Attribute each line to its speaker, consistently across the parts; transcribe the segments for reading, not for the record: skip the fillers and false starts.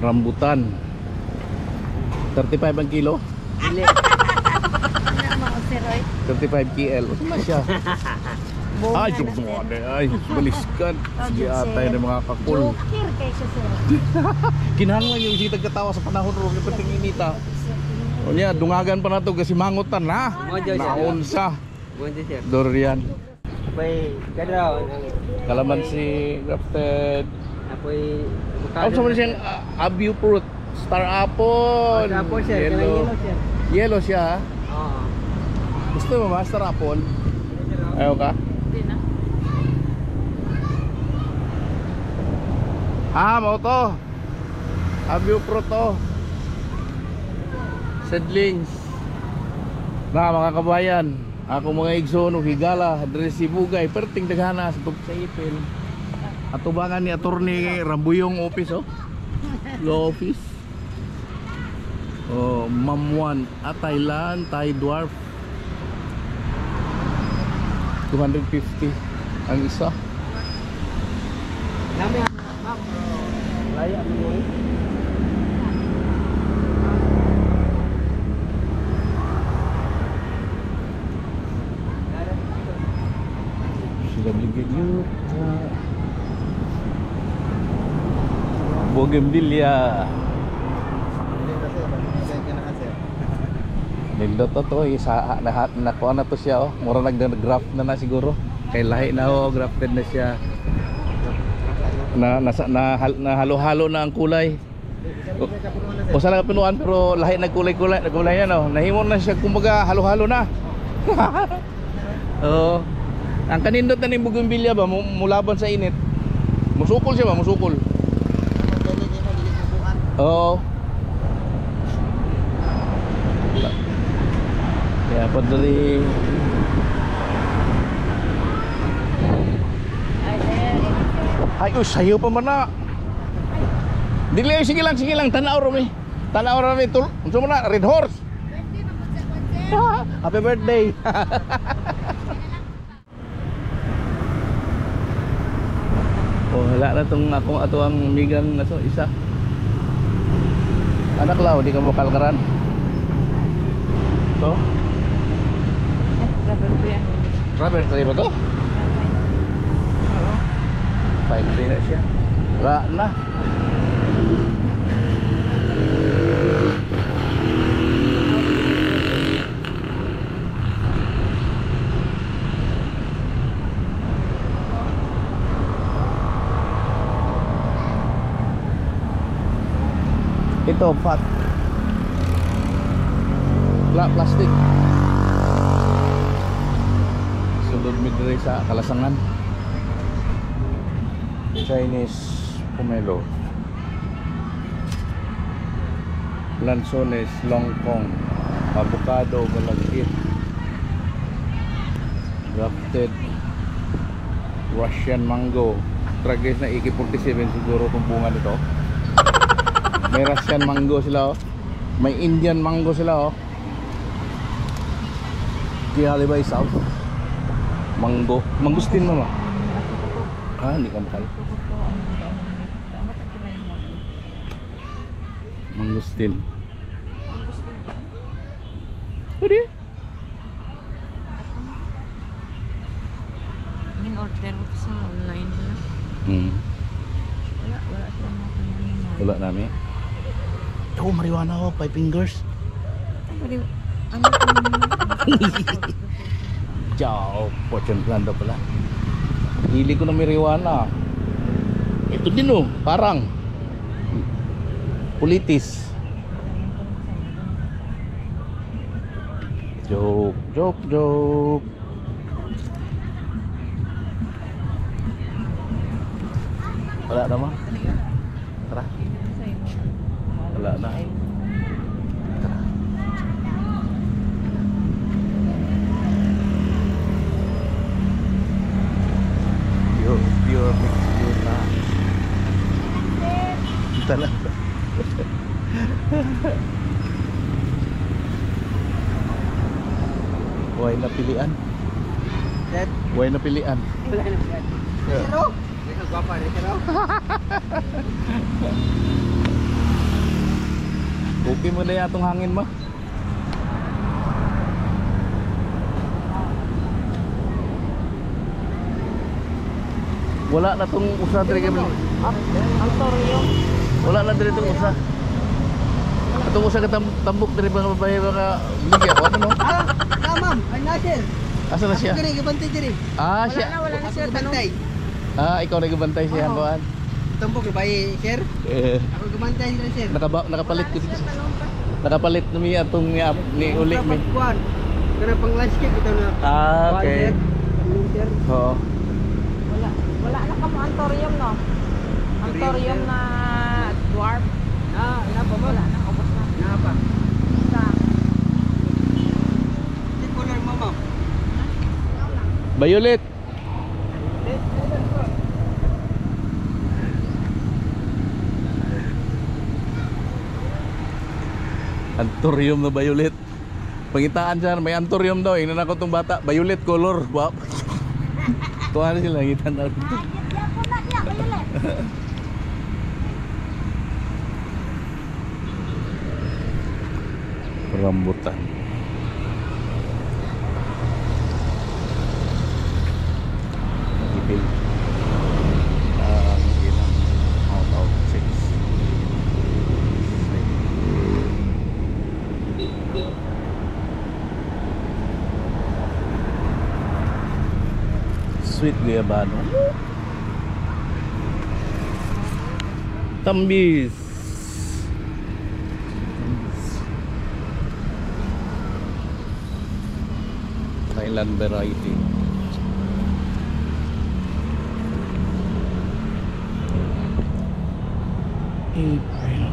Speaker 1: Rambutan. 35 ang kilo?
Speaker 2: Dili.
Speaker 1: 35 kl. Ano na siya? Ay, joke mo. Ay, baliskan. Sige atay na mga kakul.
Speaker 2: Joker kay ko sir.
Speaker 1: Kinahanglan yung isitag katawa sa panahon ro ng pating inita. O niya, dungagan pa na to kasi mangutan na. Naunsa. Dorian.
Speaker 3: Apoy kadraw.
Speaker 1: Kalamansi, grafted.
Speaker 3: Apoy
Speaker 1: Ano sa mga siyang abiu fruit? Star apple.
Speaker 3: Star apple siya,
Speaker 1: Yellow.
Speaker 3: yellow siya.
Speaker 1: Yellow siya.
Speaker 3: Oo.
Speaker 1: Gusto mo ba star apple? Ayaw ka?
Speaker 2: Hindi na.
Speaker 1: Mau to. Abiu fruit to. Seedlings. Na mga kabayan, ako mga igsoon ug higala diri si Bugay perting daghana sa tug sa ipil. Atubangan ni attorney Rambuyong office oh. Law office. Oh, Mamwan at Thailand, Thai dwarf. 250 ang isa.
Speaker 3: Nami ma'am. Laya mo.
Speaker 1: Sila bigyan yun. Bougainvillea. Nindot to isa nakuha na to siya oh. Mura nag-graft na siguro. Kay lahi na oh, grafted na siya. Na halo-halo na ang kulay. O sana pinuan pero lahi nagkulay-kulay yan oh. Nahimo na siya kumbaga halo-halo na. Oh. Ang kanindot na ning Bougainvillea ba mulaban sa init. Musukol siya ba, musukol. Oo. Kaya padali. Ay, sayo pa man na. Dili, sige lang, tanaw rami. Tanaw rami, unsa mo na, Red Horse. Happy birthday. Oh, wala na tong ato ang migang na to, isa. Anak lao, di ka mo kalkaran. To?
Speaker 2: Rubber po yan.
Speaker 1: Rubber tree ba to? 5 na siya. Wala na. Ito fat. Plastic. Sulod midre sa Kalasangan. Chinese pomelo. Lanzones, longkong, avocado, malagkit. Grafted Russian mango. Tragis na AK-47 siguro itong bunga nito. May Russian mango sila oh. May Indian mango sila oh. Kihalibay South. Mango. Mangustin mama. Ah, hindi ka mahal. Mangustin. Pwede?
Speaker 2: In-order ko sa online na. Wala siya mga
Speaker 1: Wala namin. Ito, marijuana oh, 5 fingers.
Speaker 2: Ano
Speaker 1: Ciao, fortune plan daw pala. Hili ko na marijuana. Ito din oh, parang pulitis. Joke. Wala naman. Tara. Wala na. Tara. Pure mix yun na. Talaga. Huwag na pilian. Huwag na pilian.
Speaker 3: Wala na pilian. Pero, ikaw gwapa rin, pero.
Speaker 1: Okay mo na yatong hangin mo. Wala na tong usa diri kay
Speaker 2: Ang toryo.
Speaker 1: wala na diri tong usa. Atong usa ka tambok diri mga babae mga bigya ko ano no?
Speaker 3: Ma'am, ay nasir.
Speaker 1: Asa na siya?
Speaker 3: Kani gabantay diri.
Speaker 1: Ah,
Speaker 2: Wala
Speaker 1: siya.
Speaker 2: na, wala na sir. Tanong.
Speaker 3: Gabantay.
Speaker 1: Ah, ikaw nagbantay siya
Speaker 2: Oo.
Speaker 1: kuan.
Speaker 3: Tumbok bay sir. Ako gabantay sir sir.
Speaker 1: Nakapalit ko dito.
Speaker 2: Tanong pa.
Speaker 1: Nakapalit na mi atong ni uli mi.
Speaker 3: Kuan. Kana pang landscape ito na.
Speaker 1: Ah,
Speaker 3: Kuan,
Speaker 1: okay.
Speaker 3: sir. Tanong, sir.
Speaker 1: Oo.
Speaker 2: Wala na kamo antorium no. Antorium na dwarf.
Speaker 3: Ina pa mo.
Speaker 2: Wala na, ubos na.
Speaker 3: Ina pa.
Speaker 2: Isa.
Speaker 3: Di color mo ma'am.
Speaker 1: Violet. Antorium na violet. Pangitaan siya, may antorium daw. Inan ako tong bata, violet color. Wow. Tuwa na sila, ngitan na. Rambutan. Ipil. Ilang out of 6. Sweet Guyabano. Tambis. Thailand variety. April.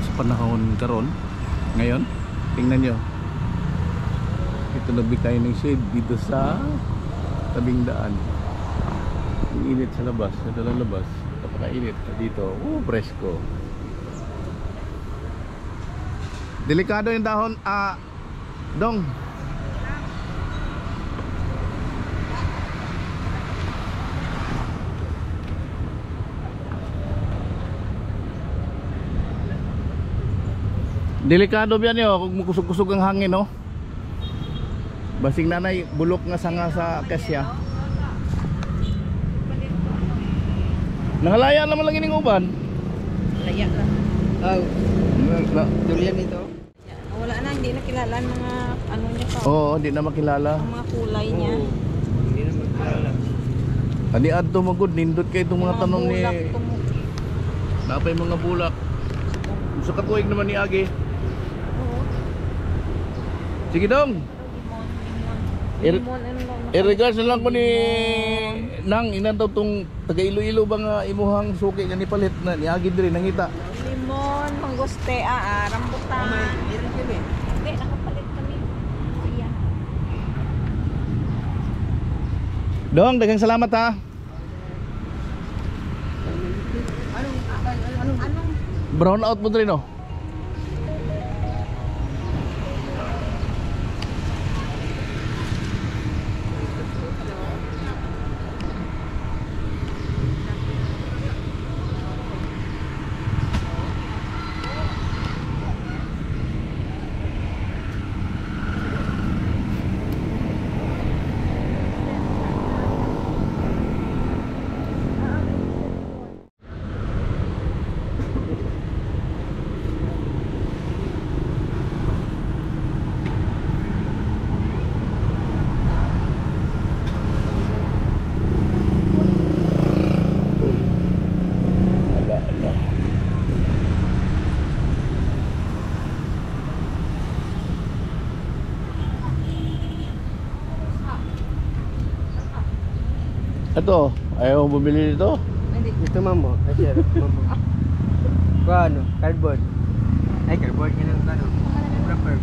Speaker 1: Sa panahon karon ngayon, tingnan nyo. Ito nagbigay ng shade dito sa tabing daan. Ang init sa labas, sa dalang labas. Napakainit dito. Presko. Delikado yung dahon. Dong. Delikado yan yo kung kusog-kusog ang hangin no. Basing nanay bulok nga sanga sa kasya. Nangalaya naman lang ining uban.
Speaker 2: Laya lang.
Speaker 3: Durian ito.
Speaker 2: Wala na, hindi na kilala ang mga ano niya pa.
Speaker 1: Oo, hindi na makilala.
Speaker 2: Ang mga kulay niya.
Speaker 3: Hindi na magkalala.
Speaker 1: Ani adto magud nindot kay itong mga tanong ni
Speaker 2: bulak, tumog.
Speaker 1: napay mga bulak. Sa katuig naman ni Agi.
Speaker 2: Oo.
Speaker 1: Sige dong.
Speaker 2: Limon, limon. Limon, ano,
Speaker 1: I-regards na lang ko ni Nang inan daw tong taga Iloilo ba nga imuhang suki nga ni palit na ni Agi diri nangita.
Speaker 2: limon, manggoste, rambutan.
Speaker 3: Meron kami.
Speaker 2: Hindi, nakapalit kami. Ayan.
Speaker 1: Dong, daghang salamat ha.
Speaker 2: Anong
Speaker 1: Brown out mo diri no. Ito, ayaw mo bumili nito?
Speaker 2: Hindi.
Speaker 3: Ito mamo. Sir, mamo. Kuano? Cardboard. Ay, cardboard nga lang ano. Rubber.